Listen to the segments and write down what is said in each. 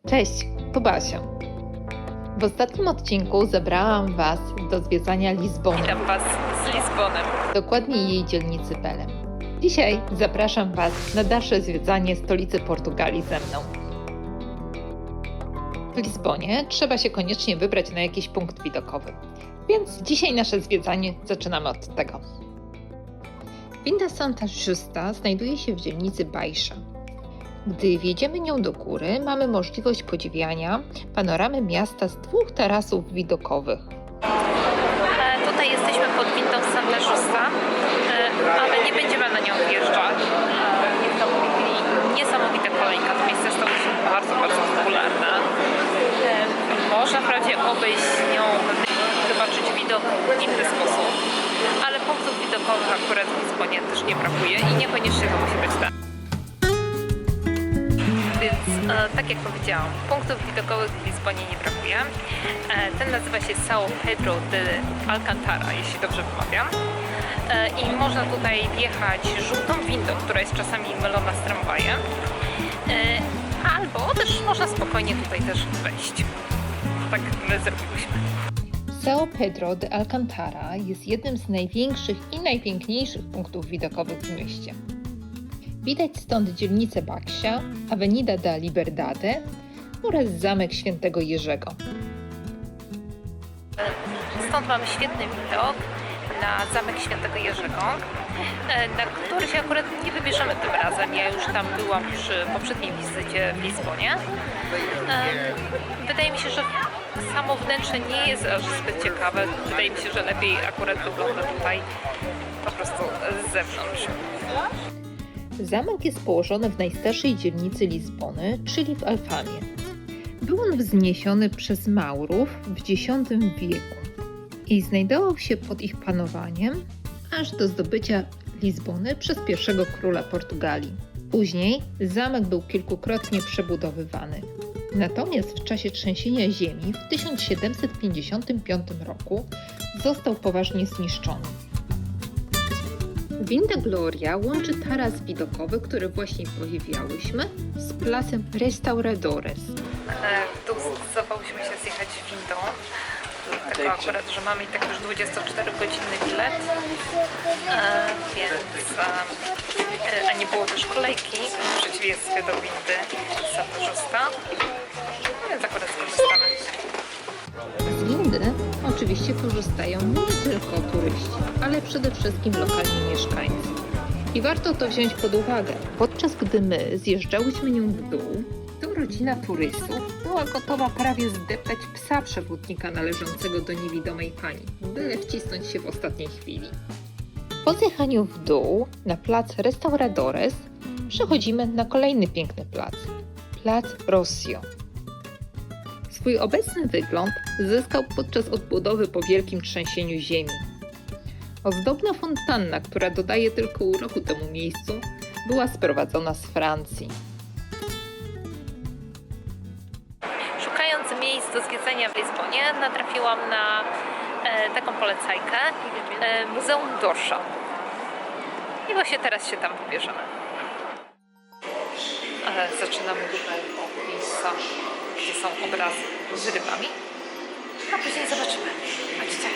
Cześć, tu Basia. W ostatnim odcinku zabrałam Was do zwiedzania Lizbony. Witam Was z Lizbonem. Dokładnie jej dzielnicy Belem. Dzisiaj zapraszam Was na dalsze zwiedzanie stolicy Portugalii ze mną. W Lizbonie trzeba się koniecznie wybrać na jakiś punkt widokowy. Więc dzisiaj nasze zwiedzanie zaczynamy od tego. Winda Santa Justa znajduje się w dzielnicy Baixa. Gdy wjedziemy nią do góry, mamy możliwość podziwiania panoramy miasta z 2 tarasów widokowych. Tutaj jesteśmy pod windą Santa Justa, ale nie będziemy na nią wjeżdżać. Jest to niesamowita kolejka, to miejsce stało się bardzo popularne. Można wprawdzie obejść nią, zobaczyć widok w inny sposób, ale punktów widokowych akurat w Lizbonie też nie brakuje i niekoniecznie to musi być tak. Więc tak jak powiedziałam, punktów widokowych w Lizbonie nie brakuje. Ten nazywa się São Pedro de Alcântara, jeśli dobrze wymawiam. I można tutaj wjechać żółtą windą, która jest czasami mylona z tramwajem. Albo też można spokojnie tutaj też wejść. Tak my zrobiłyśmy. São Pedro de Alcântara jest jednym z największych i najpiękniejszych punktów widokowych w mieście. Widać stąd dzielnicę Baixa, Avenida da Liberdade oraz Zamek Świętego Jerzego. Stąd mamy świetny widok na Zamek Świętego Jerzego, na który się akurat nie wybierzemy tym razem. Ja już tam byłam przy poprzedniej wizycie w Lizbonie. Wydaje mi się, że samo wnętrze nie jest aż zbyt ciekawe. Wydaje mi się, że lepiej akurat wygląda tutaj po prostu z zewnątrz. Zamek jest położony w najstarszej dzielnicy Lizbony, czyli w Alfamie. Był on wzniesiony przez Maurów w X wieku i znajdował się pod ich panowaniem aż do zdobycia Lizbony przez pierwszego króla Portugalii. Później zamek był kilkukrotnie przebudowywany. Natomiast w czasie trzęsienia ziemi w 1755 roku został poważnie zniszczony. Winda Gloria łączy taras widokowy, który właśnie podziwiałyśmy, z placem Restauradores. W dół zdecydowałyśmy się zjechać windą. Dlatego akurat, że mamy i tak już 24-godzinny bilet, a nie było też kolejki w przeciwieństwie do windy Santa Justa, więc akurat skorzystamy. Z windy oczywiście korzystają nie tylko turyści, ale przede wszystkim lokalni mieszkańcy. I warto to wziąć pod uwagę. Podczas gdy my zjeżdżałyśmy nią w dół, to rodzina turystów była gotowa prawie zdeptać psa przewodnika należącego do niewidomej pani, byle wcisnąć się w ostatniej chwili. Po zjechaniu w dół na plac Restauradores przechodzimy na kolejny piękny plac, plac Rossio. Swój obecny wygląd zyskał podczas odbudowy po wielkim trzęsieniu ziemi. Ozdobna fontanna, która dodaje tylko uroku temu miejscu, była sprowadzona z Francji. Szukając miejsc do zwiedzania w Lizbonie, natrafiłam na taką polecajkę, Muzeum Dorsza. I właśnie teraz się tam wybierzemy. Zaczynamy tutaj od miejsca, gdzie są obrazy z rybami, a później zobaczymy. Chodźcie.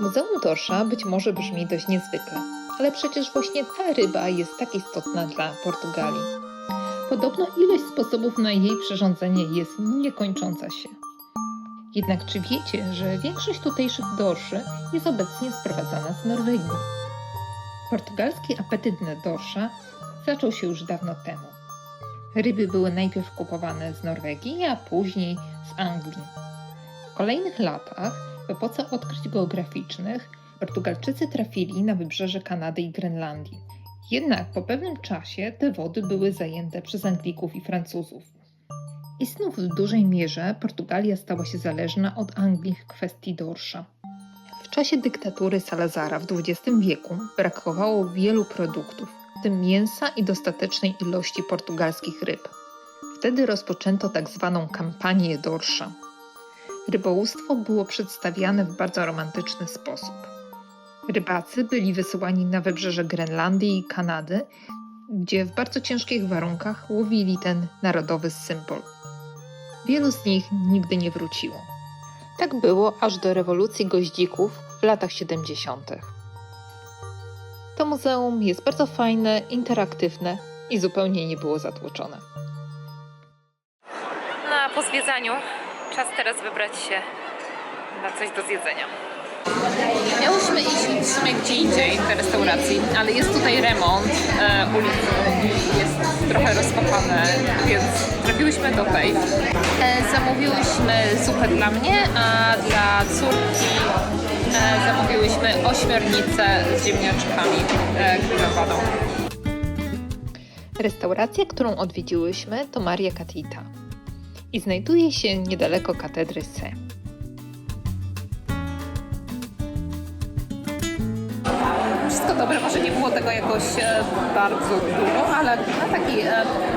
Muzeum Dorsza być może brzmi dość niezwykle, ale przecież właśnie ta ryba jest tak istotna dla Portugalii. Podobno ilość sposobów na jej przyrządzenie jest niekończąca się. Jednak czy wiecie, że większość tutejszych dorszy jest obecnie sprowadzana z Norwegii? Portugalski apetyt na dorsza zaczął się już dawno temu. Ryby były najpierw kupowane z Norwegii, a później z Anglii. W kolejnych latach, w epoce odkryć geograficznych, Portugalczycy trafili na wybrzeże Kanady i Grenlandii. Jednak po pewnym czasie te wody były zajęte przez Anglików i Francuzów. I znów w dużej mierze Portugalia stała się zależna od Anglii w kwestii dorsza. W czasie dyktatury Salazara w XX wieku brakowało wielu produktów, w tym mięsa i dostatecznej ilości portugalskich ryb. Wtedy rozpoczęto tak zwaną kampanię dorsza. Rybołówstwo było przedstawiane w bardzo romantyczny sposób. Rybacy byli wysyłani na wybrzeże Grenlandii i Kanady, gdzie w bardzo ciężkich warunkach łowili ten narodowy symbol. Wielu z nich nigdy nie wróciło. Tak było aż do rewolucji goździków w latach 70. To muzeum jest bardzo fajne, interaktywne i zupełnie nie było zatłoczone. No a po zwiedzaniu czas teraz wybrać się na coś do zjedzenia. Miałyśmy iść w sumie gdzie indziej do restauracji, ale jest tutaj remont ulicy i jest trochę rozkopane, więc trafiłyśmy do tej. Zamówiłyśmy zupę dla mnie, a dla córki zamówiłyśmy ośmiornicę z ziemniaczkami grillowaną. Restauracja, którą odwiedziłyśmy, to Maria Catita i znajduje się niedaleko katedry Se. Wszystko dobre, może nie było tego jakoś bardzo dużo, ale na taki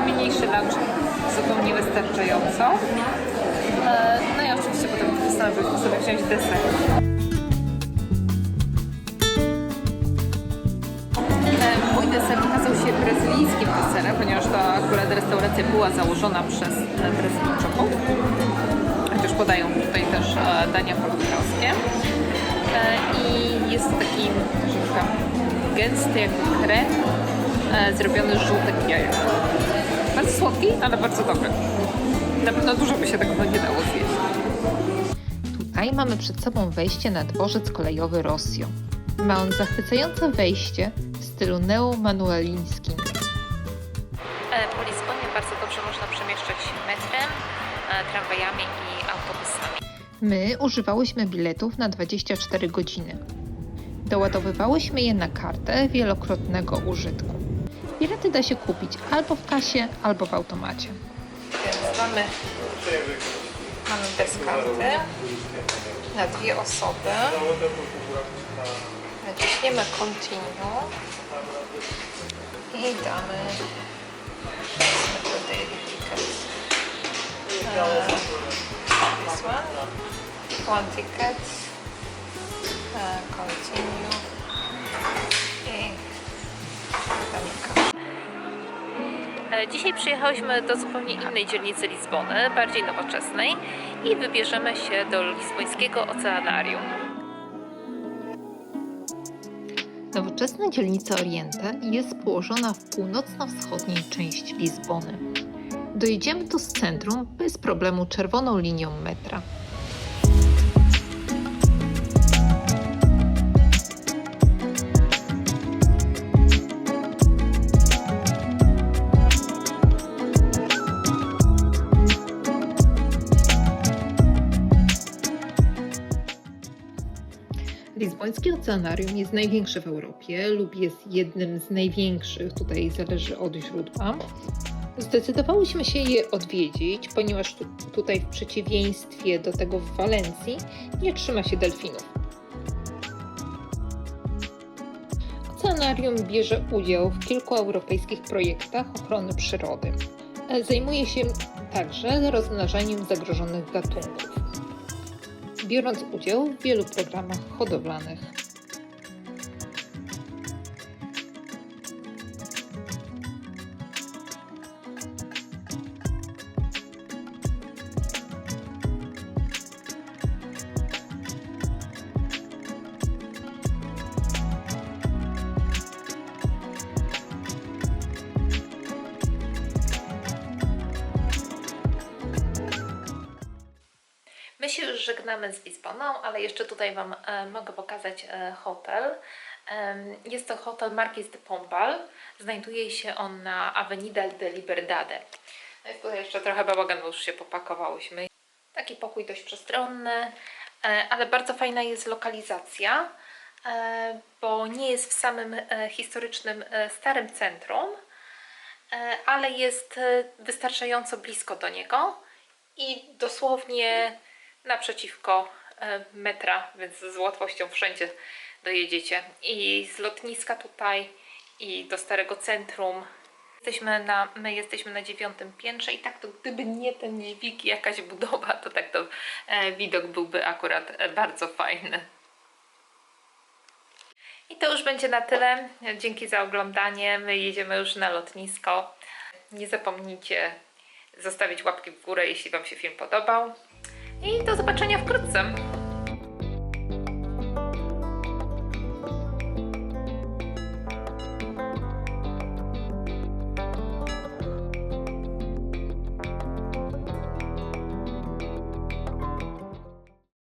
mniejszy lunch zupełnie wystarczająco. No i oczywiście potem postanowiłyśmy sobie wziąć deser. Mój deser okazał się brazylijskim deserem, ponieważ ta akurat restauracja była założona przez Brazylijczyków. Chociaż podają tutaj też dania portugalskie. I jest to taki troszeczkę gęsty jak krem, zrobiony z żółtek jajek. Bardzo słodki, ale bardzo dobry. Na pewno dużo by się tego nie dało zjeść. Tutaj mamy przed sobą wejście na dworzec kolejowy Rossio. Ma on zachwycające wejście w stylu neomanuelińskim. Po Lizbonie bardzo dobrze można przemieszczać się metrem, tramwajami i autobusami. My używałyśmy biletów na 24 godziny. Doładowywałyśmy je na kartę wielokrotnego użytku. Bilety da się kupić albo w kasie, albo w automacie. Więc mamy deskarty na 2 osoby. Naciśniemy continue i damy daily ticket. This one ticket, continue i damy. Dzisiaj przyjechałyśmy do zupełnie innej dzielnicy Lizbony, bardziej nowoczesnej i wybierzemy się do lizbońskiego oceanarium. Nowoczesna dzielnica Oriente jest położona w północno-wschodniej części Lizbony. Dojedziemy tu z centrum bez problemu czerwoną linią metra. Lizbońskie oceanarium jest największe w Europie lub jest jednym z największych, tutaj zależy od źródła. Zdecydowałyśmy się je odwiedzić, ponieważ tutaj w przeciwieństwie do tego w Walencji nie trzyma się delfinów. Oceanarium bierze udział w kilku europejskich projektach ochrony przyrody. Zajmuje się także rozmnażaniem zagrożonych gatunków, biorąc udział w wielu programach hodowlanych. My się już żegnamy z Lizboną, ale jeszcze tutaj Wam mogę pokazać hotel. Jest to hotel Marquês de Pombal. Znajduje się on na Avenida de Liberdade. No jest tutaj jeszcze trochę bałagan, bo już się popakowałyśmy. Taki pokój dość przestronny, ale bardzo fajna jest lokalizacja, bo nie jest w samym historycznym starym centrum, ale jest wystarczająco blisko do niego i dosłownie naprzeciwko metra, więc z łatwością wszędzie dojedziecie. I z lotniska tutaj i do starego centrum. My jesteśmy na 9. piętrze i tak to gdyby nie ten dźwig, jakaś budowa, to tak to widok byłby akurat bardzo fajny. I to już będzie na tyle. Dzięki za oglądanie. My jedziemy już na lotnisko. Nie zapomnijcie zostawić łapki w górę, jeśli Wam się film podobał. I do zobaczenia wkrótce.